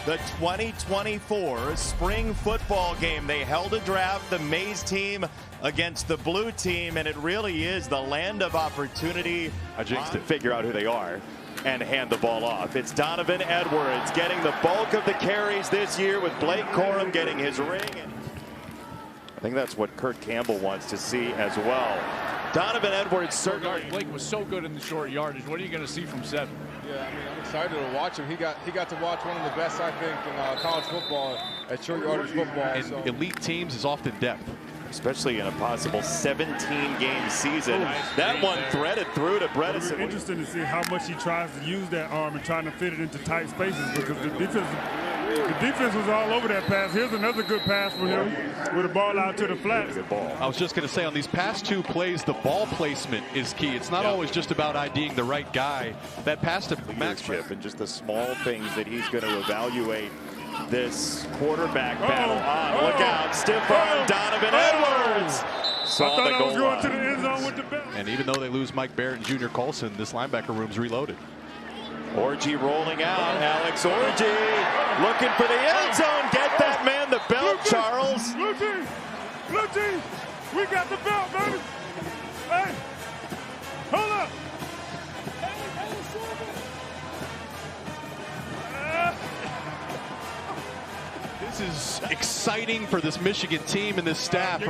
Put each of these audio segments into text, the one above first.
the 2024 spring football game. They held a draft, the maize team against the blue team, and it really is the land of opportunity to figure out who they are and hand the ball off. It's Donovan Edwards getting the bulk of the carries this year, with Blake Corum getting his ring. I think that's what Kurt Campbell wants to see as well. Donovan Edwards certainly. Blake was so good in the short yardage. What are you going to see from 7? Yeah, I mean, I'm excited to watch him. He got to watch one of the best, I think, in college football at short yardage football. And so. elite teams is often depth, especially in a possible 17-game season. That one threaded through to Bredesen. It's interesting to see how much he tries to use that arm and trying to fit it into tight spaces, because the defense was all over that pass. Here's another good pass for him with the ball out to the flat. Good ball. I was just going to say, on these past 2 plays, the ball placement is key. It's not always just about IDing the right guy. That pass to Max and just the small things that he's going to evaluate this quarterback battle on. Look out, stiff arm, Donovan Edwards. Saw the goal going to the end zone with the bell. And even though they lose Mike Barrett and Junior Colson, this linebacker room's reloaded. Orji rolling out. Alex Orji looking for the end zone. Get that man the belt, Charles. Blue team, we got the belt, baby. Hey, hold up. This is exciting for this Michigan team and this staff.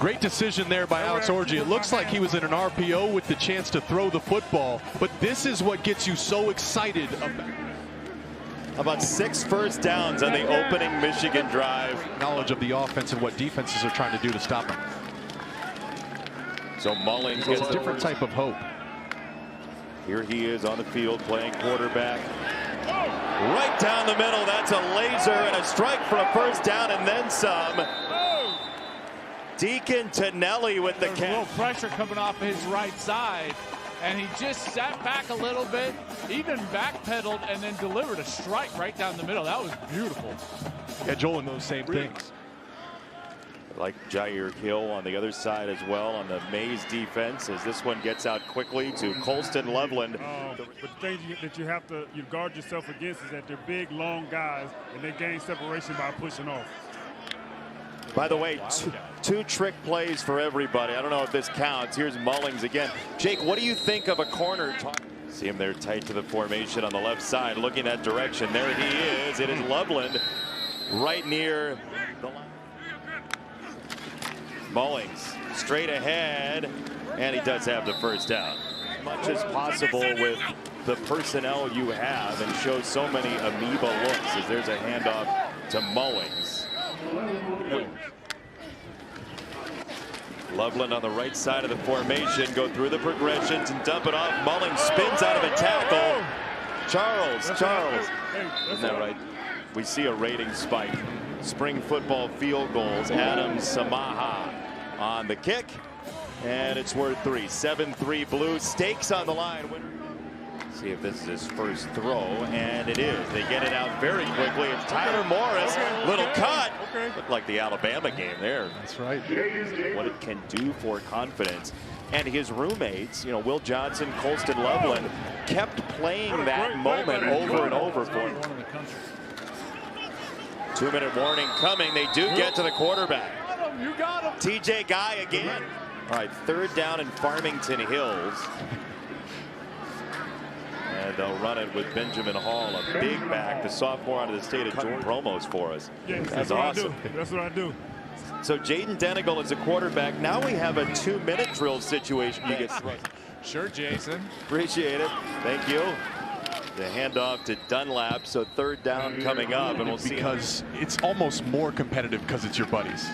Great decision there by Alex Orji. It looks like he was in an RPO with the chance to throw the football, but this is what gets you so excited. About 6 first downs on the opening Michigan drive. Knowledge of the offense and what defenses are trying to do to stop him. So Mullins gets gets a different type of hope. Here he is on the field playing quarterback. Right down the middle. That's a laser and a strike for a first down and then some. Deacon Tonelli with the catch. A little pressure coming off his right side, and he just sat back a little bit, even backpedaled, and then delivered a strike right down the middle. That was beautiful. Yeah, Joel, in those same things. Like Jair Hill on the other side as well on the Mays defense, as this one gets out quickly to Colston Loveland. But the thing that you have to guard yourself against is that they're big, long guys, and they gain separation by pushing off. By the way, two trick plays for everybody. I don't know if this counts. Here's Mullings again. Jake, what do you think of a corner? See him there tight to the formation on the left side, looking that direction. There he is. It is Loveland right near the line. Mullings straight ahead, and he does have the first down. As much as possible with the personnel you have, and shows so many amoeba looks, as there's a handoff to Mullings. Loveland on the right side of the formation, go through the progressions and dump it off. Mullings spins out of a tackle. Charles. Isn't that right? We see a rating spike. Spring football field goals. Adam Samaha on the kick, and it's worth 3. 7-3 blue. Stakes on the line. See if this is his first throw, and it is. They get it out very quickly. It's Tyler Morris. Little cut. Looked like the Alabama game there. That's right. What it can do for confidence. And his roommates, Will Johnson, Colston Loveland, kept playing that moment over and over for him. 2-minute warning coming. They do get to the quarterback. You got him. TJ Guy again. All right, 3rd down in Farmington Hills. And they'll run it with Benjamin Hall, a big back, the sophomore out of the state of Georgia. Promos for us. Yes, that's awesome. That's what I do. So Jaden Denegal is a quarterback. Now we have a 2-minute drill situation. You get Sure, Jason. Appreciate it. Thank you. The handoff to Dunlap, so 3rd down coming up, and we'll see. Because it's almost more competitive because it's your buddies,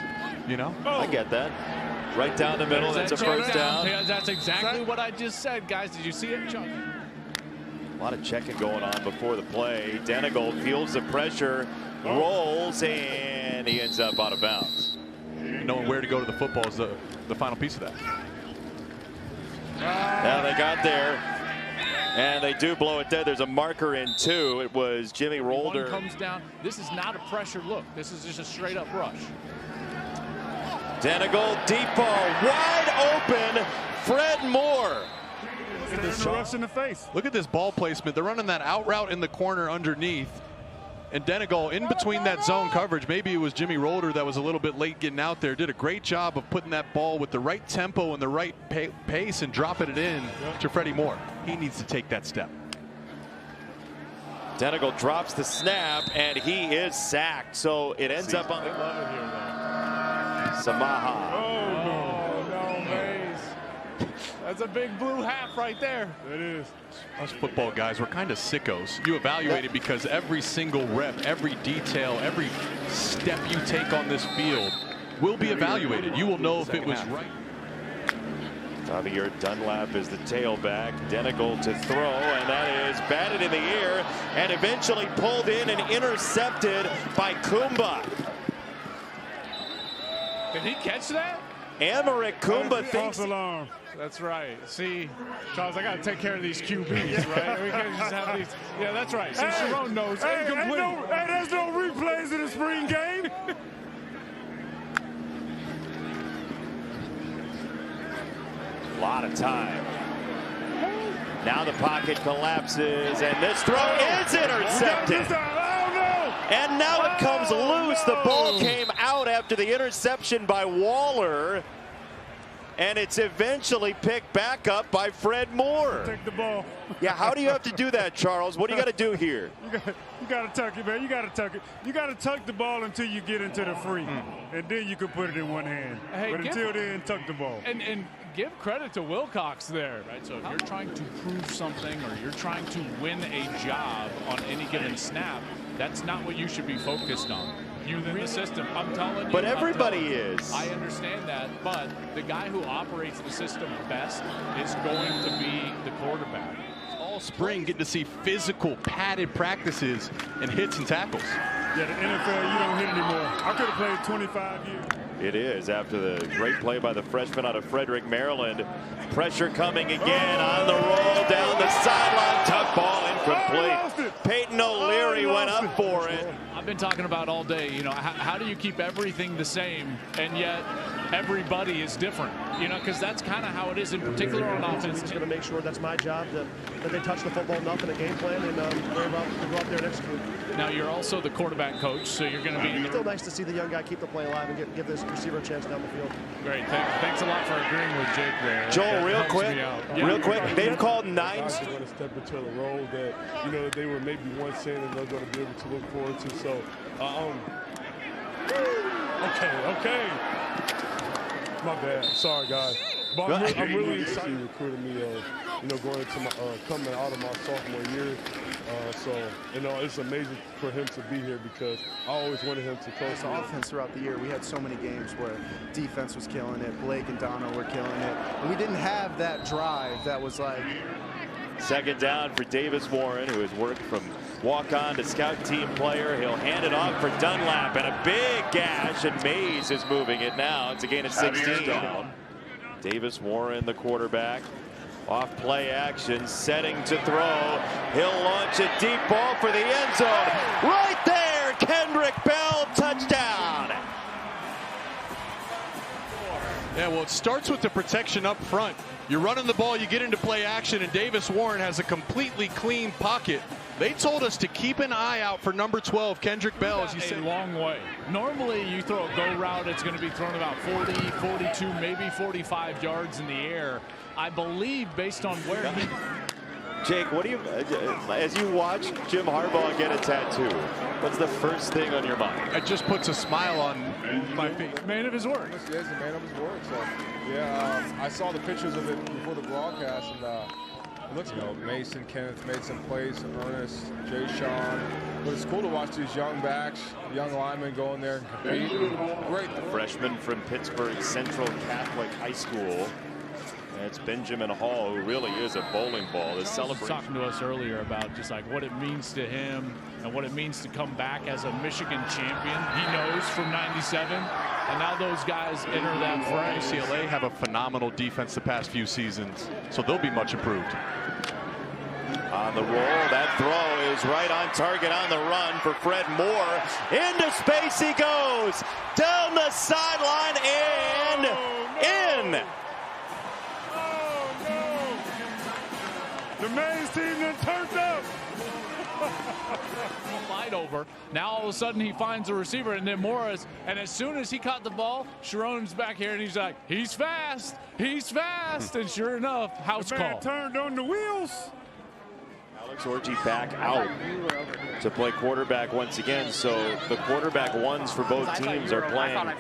I get that. Right down the middle, that's a first down. That's exactly what I just said, guys. Did you see it, Chuck? A lot of checking going on before the play. Denegal feels the pressure, rolls, and he ends up out of bounds. Knowing where to go to the football is the final piece of that. Now they got there, and they do blow it dead. There's a marker in 2. It was Jimmy Rolder. One comes down. This is not a pressure look. This is just a straight-up rush. Denegal, deep ball, wide open. Fred Moore. Look at this rush in the face. Look at this ball placement. They're running that out route in the corner underneath. And Denegal in between that zone coverage, maybe it was Jimmy Rolder that was a little bit late getting out there, did a great job of putting that ball with the right tempo and the right pace and dropping it in to Freddie Moore. He needs to take that step. Denegal drops the snap, and he is sacked. So it ends up on Samaha. Oh, no, Mays. That's a big blue half right there. It is. Us football guys, we're kind of sickos. You evaluate it because every single rep, every detail, every step you take on this field will be evaluated. You will know if it was right. Javier Dunlap is the tailback. Denegal to throw, and that is batted in the air and eventually pulled in and intercepted by Kumba. Did he catch that? Emmerich Kumba thinks. False alarm. That's right. See, Charles, I got to take care of these QBs, right? We can't just have these. Yeah, that's right. So Sharon knows. Incomplete. There's no replays in the spring game. A lot of time. Now the pocket collapses, and this throw is intercepted. And now it comes loose. The ball came out after the interception by Waller, and it's eventually picked back up by Fred Moore. Take the ball. Yeah, how do you have to do that, Charles? What do you got to do here? You got to tuck it, man. You got to tuck it. You got to tuck the ball until you get into the free, and then you can put it in one hand. Hey, but until then, tuck the ball. And give credit to Wilcox there, right? So if you're trying to prove something or you're trying to win a job on any given snap, that's not what you should be focused on. You win the system. I'm telling you. But everybody is. I understand that, but the guy who operates the system best is going to be the quarterback. All spring getting to see physical, padded practices and hits and tackles. Yeah, the NFL, you don't hit anymore. I could have played 25 years. It is after the great play by the freshman out of Frederick, Maryland. Pressure coming again on the roll down the sideline. Tough ball incomplete. Peyton O'Leary went up for it. I've been talking about all day, you know, how do you keep everything the same and yet everybody is different, you know, because that's kind of how it is in particular on offense. I'm going to make sure that's my job, that they touch the football enough in a game plan and worry about to go out there and execute. Now you're also the quarterback coach, so you're going to be. It's still nice to see the young guy keep the play alive and give this receiver a chance down the field. Great, thanks a lot for agreeing with Jake there. Joel, real quick, they've called 9. Guys are going to step into a role that, you know, they were maybe once saying that they're going to be able to look forward to. So, okay. My bad. Sorry, guys. But I'm really excited. He recruited me, you know, going into my coming out of my sophomore year. So, you know, it's amazing for him to be here because I always wanted him to coach. The offense throughout the year, we had so many games where defense was killing it, Blake and Dono were killing it, and we didn't have that drive that was like. Second down for Davis Warren, who has worked from walk-on to scout team player. He'll hand it off for Dunlap, and a big gash, and Mays is moving it now. It's a gain of 16. Davis Warren, the quarterback. Off play action, setting to throw. He'll launch a deep ball for the end zone. Right there, Kendrick Bell, touchdown. Yeah, well, it starts with the protection up front. You're running the ball, you get into play action, and Davis Warren has a completely clean pocket. They told us to keep an eye out for number 12, Kendrick Bell, as you said. A long way. Normally, you throw a go route, it's going to be thrown about 40, 42, maybe 45 yards in the air. I believe, based on where he... Jake, what do you, as you watch Jim Harbaugh get a tattoo, what's the first thing on your mind? It just puts a smile on my face. Man of his word. He is the man of his word. So, yeah, I saw the pictures of it before the broadcast, and it looks, you know, Mason, Kenneth made some plays, Ernest, Jay Sean. But it's cool to watch these young backs, young linemen go in there and compete. Great. The freshman from Pittsburgh Central Catholic High School. It's Benjamin Hall, who really is a bowling ball. The celebration. Was talking to us earlier about just like what it means to him and what it means to come back as a Michigan champion. He knows from '97, and now those guys enter that fray. UCLA have a phenomenal defense the past few seasons, so they'll be much improved. On the roll, that throw is right on target on the run for Fred Moore. Into space he goes, down the sideline and in. The Mays team then turned up. Slide over. Now all of a sudden he finds a receiver, and then Morris. And as soon as he caught the ball, Sharon's back here, and he's like, he's fast. He's fast. And sure enough, house call. Turned on the wheels. Alex Orji back out to play quarterback once again. So the quarterback ones for both teams are playing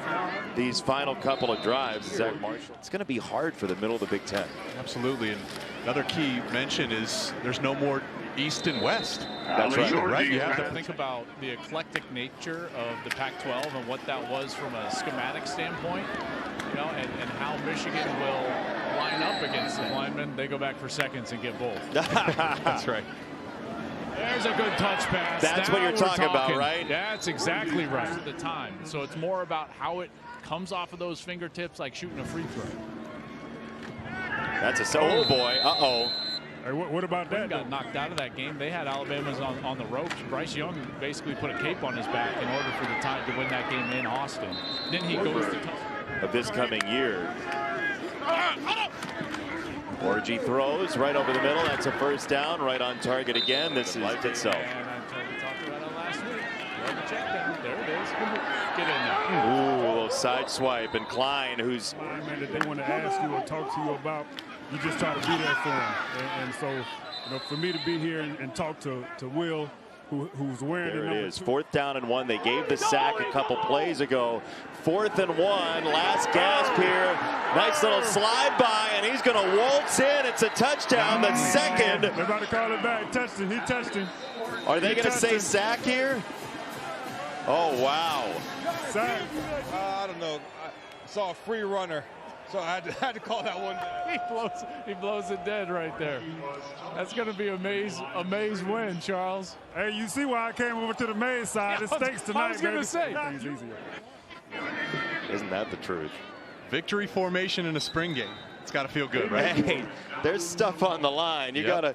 these final couple of drives. Zach Marshall. It's going to be hard for the middle of the Big Ten. Absolutely. And another key mention is there's no more East and West. That's right. You have to think about the eclectic nature of the Pac-12 and what that was from a schematic standpoint, you know, and how Michigan will line up against the linemen. They go back for seconds and get both. That's right. There's a good touch pass. That's what you're talking about, right? Yeah, that's exactly right at the time. So it's more about how it comes off of those fingertips, like shooting a free throw. That's a oh boy. Uh-oh. Hey, what about that? Got knocked out of that game. They had Alabama's on the ropes. Bryce Young basically put a cape on his back in order for the Tide to win that game in Austin. Then he goes to of this coming year. Orji throws right over the middle. That's a first down, right on target again. This is itself. And I talked about it last week. Love the check down. There it is. Get in there. Ooh, a little side swipe. And Klein, who's Man, that they want to ask you or talk to you about, you just try to be there for them. And so, you know, for me to be here and talk to Will, who's wearing there the it is. 4th down and 1. They gave the sack a couple plays ago. 4th and 1. Last gasp here. Nice little slide by, and he's going to waltz in. It's a touchdown. The second. They're about to call it back. Touched him. He touched him. Are they going to say sack here? Oh, wow. Sack. I don't know. I saw a free runner, so I had to call that one. He blows it dead right there. That's going to be a maze win, Charles. Hey, you see why I came over to the Mays side. It stinks tonight, I was going to say. Things easier. Isn't that the truth? Victory formation in a spring game. It's got to feel good, right? Hey, there's stuff on the line. You gotta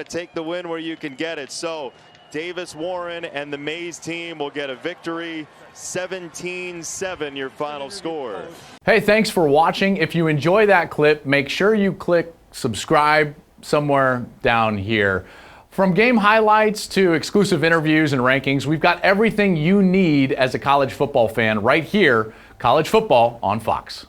take the win where you can get it. So Davis Warren and the Mays team will get a victory. 17-7 your final score. Hey, thanks for watching. If you enjoy that clip, make sure you click subscribe somewhere down here. From game highlights to exclusive interviews and rankings, we've got everything you need as a college football fan right here. College football on Fox.